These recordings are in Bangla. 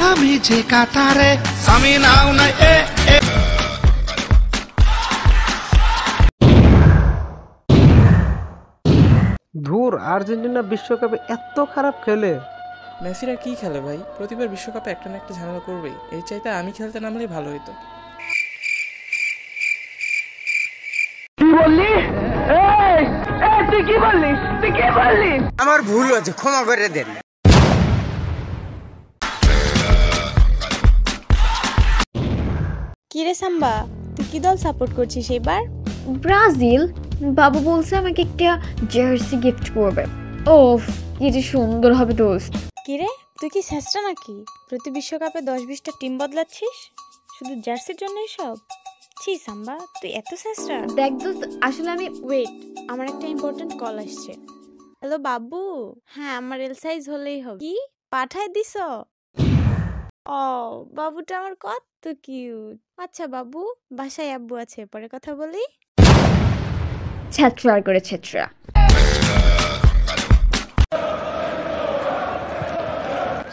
আমি যে কাতারে আমি নাও নাই ধুর, আর্জেন্টিনা বিশ্বকাপে এত খারাপ খেলে। মেসিরা কি খেলে ভাই, প্রতিবার বিশ্বকাপে একটা না একটা ঝামেলা করবেই। এই চাইতে আমি খেলতে নামলেই ভালো হতো। কি বললি? তুই কি বললি? আমার ভুল হয়েছে, ক্ষমা করে দেন। কি রে সাম্বা, তুই কি দল সাপোর্ট করছিস এবার? ব্রাজিল। বাবু বলছে আমাকে একটা জার্সি গিফট করবে। ওফ, কি যে সুন্দর হবে দোস্ত। কি রে, তুই কি শেষটা নাকি? প্রতি বিশ্বকাপে 10-20টা টিম বদলাচ্ছিস শুধু জার্সির জন্য? সব ছি সাম্বা, তুই এত শেষটা? দেখ দোস্ত, আসলে আমি ওয়েট, আমার একটা ইম্পর্টেন্ট কল আসছে। হ্যালো বাবু, হ্যাঁ আমার এল সাইজ হলেই হবে। কি পাঠায় দিছ? ও বাবুটা আমার কত কিউট। আচ্ছা বাবু, বাসায় আব্বু আছে, পরে কথা বলি। ছেত্রা করে ছেত্রা।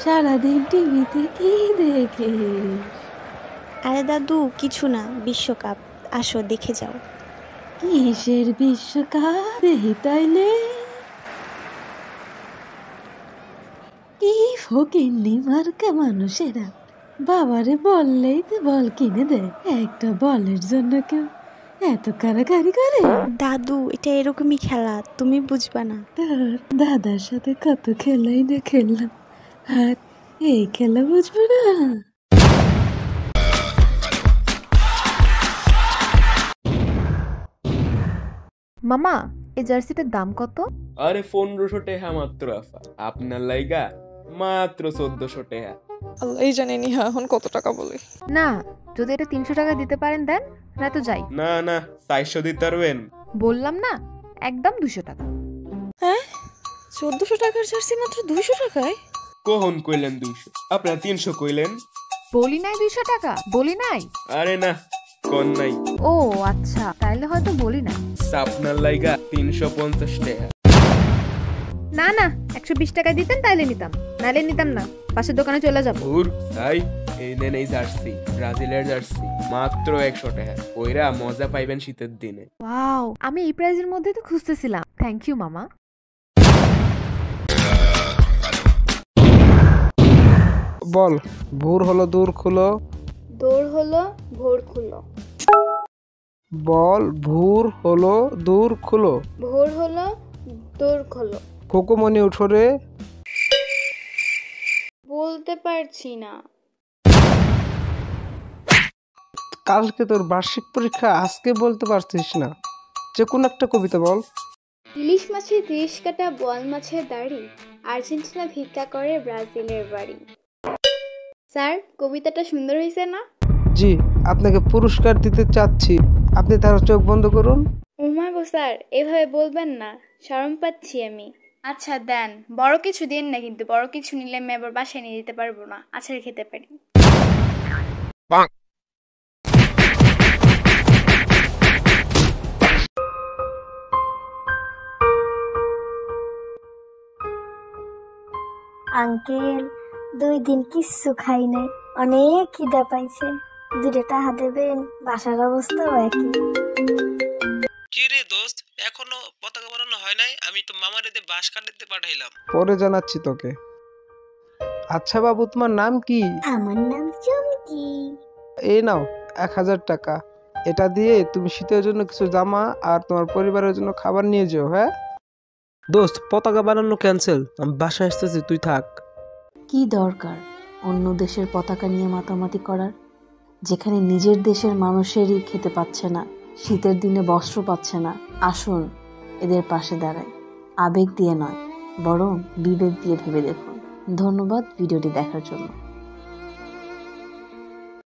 সারাদিন টিভিতে কি দেখে? আরে দাদু কিছু না, বিশ্বকাপ, আসো দেখে যাও। কিসের বিশ্বকাপ দেখি তাইলে? কি ফকিন্নি মার্কা মানুষেরা, বাবারে বললেই তো বল কিনে দেয়। একটা বলের জন্য কেউ এত কারাকারি করে? দাদু এটা এরকমই খেলা, তুমি বুঝবা না। দাদার সাথে কত খেলাই না খেললাম, আর এই খেলা বুঝবে না? মামা, এই জার্সিটার দাম কত? আরে 1500 টাকা মাত্র আফা, আপনার লাইগা মাত্র 1400 টাকা। আল্লাহ জানেনি এখন কত টাকা বলে। না, যদি এটা 300 টাকা দিতে পারেন দেন, না তো যাই। না না, 400 দিতে পারবেন? বললাম না, একদম 200 টাকা। হ্যাঁ, 1400 টাকার জার্সি মাত্র 200 টাকায়? কখন কইলেন 200? আপনারা 300 কইলেন। বলি নাই 200 টাকা, বলি নাই। আরে না, কোন নাই। ও আচ্ছা, তাইলে হয়তো বলি নাই। আপনার লাইগা 350 টাকা। না না, 120 টাকা দিতেন তাইলে নিতাম, নাইলে নিতাম না, পাশের দোকানে চলে যাব। ওর তাই এই নেন এই জার্সি, ব্রাজিলের জার্সি, মাত্র 100 টাকা। ওইরা মজা পাইবেন শীতের দিনে। ওয়াও, আমি এই প্রাইজের মধ্যে তো খুঁজতেছিলাম। থ্যাংক ইউ মামা। বল, ভোর হলো দূর খুলো। দৌড় হলো ভোর খুলো। বল, ভোর হলো দূর খুলো। ভোর হলো দৌড় খোলো। খোকুমনি উঠো রে। বলতে পারছি না। কালকে তোর বার্ষিক পরীক্ষা, আজকে বলতে পারছিস না? যে কোন একটা কবিতা বল। ইলিশ মাছের 30 কাটা, বোয়াল মাছের দাড়ি, আর্জেন্টিনা ভিক্ষা করে ব্রাজিলের বাড়ি। স্যার, কবিতাটা সুন্দর হয়েছে না? জি, আপনাকে পুরস্কার দিতে চাচ্ছি, আপনি তার চোখ বন্ধ করুন। ওমা গো স্যার, এভাবে বলবেন না, শরম পাচ্ছি আমি। আচ্ছা দেন, বড় কিছু দিন না, কিন্তু বড় কিছু নিলে আমি আবার বাসায় নিয়ে যেতে পারবো না, আছাড় খেতে পারি। আঙ্কেল, 2 দিন কিচ্ছু খাই নাই, অনেক খিদা পাইছে, 2 টাকা দেবেন? বাসার অবস্থাও একই। কি রে দোস্ত, এখনো পতাকা বানানো হয় নাই? আমি তো মামারে দিয়ে বাঁশ কাটতে পাঠাইলাম। পরে জানাচ্ছি তোকে। আচ্ছা বাবু, তোমার নাম কি? আমার নাম চুমকি। এই নাও 1000 টাকা, এটা দিয়ে তুমি শীতের জন্য কিছু জামা আর তোমার পরিবারের জন্য খাবার নিয়ে যেও। হ্যাঁ দোস্ত, পতাকা বানানো ক্যান্সেল, আমি বাসায় আসতেছি, তুই থাক। কি দরকার অন্য দেশের পতাকা নিয়ে মাতামাতি করার, যেখানে নিজের দেশের মানুষেরই খেতে পাচ্ছে না, শীতের দিনে বস্ত্র পাচ্ছে না। আসুন এদের পাশে দাঁড়াই, আবেগ দিয়ে নয় বরং বিবেক দিয়ে ভেবে দেখুন। ধন্যবাদ ভিডিওটি দেখার জন্য।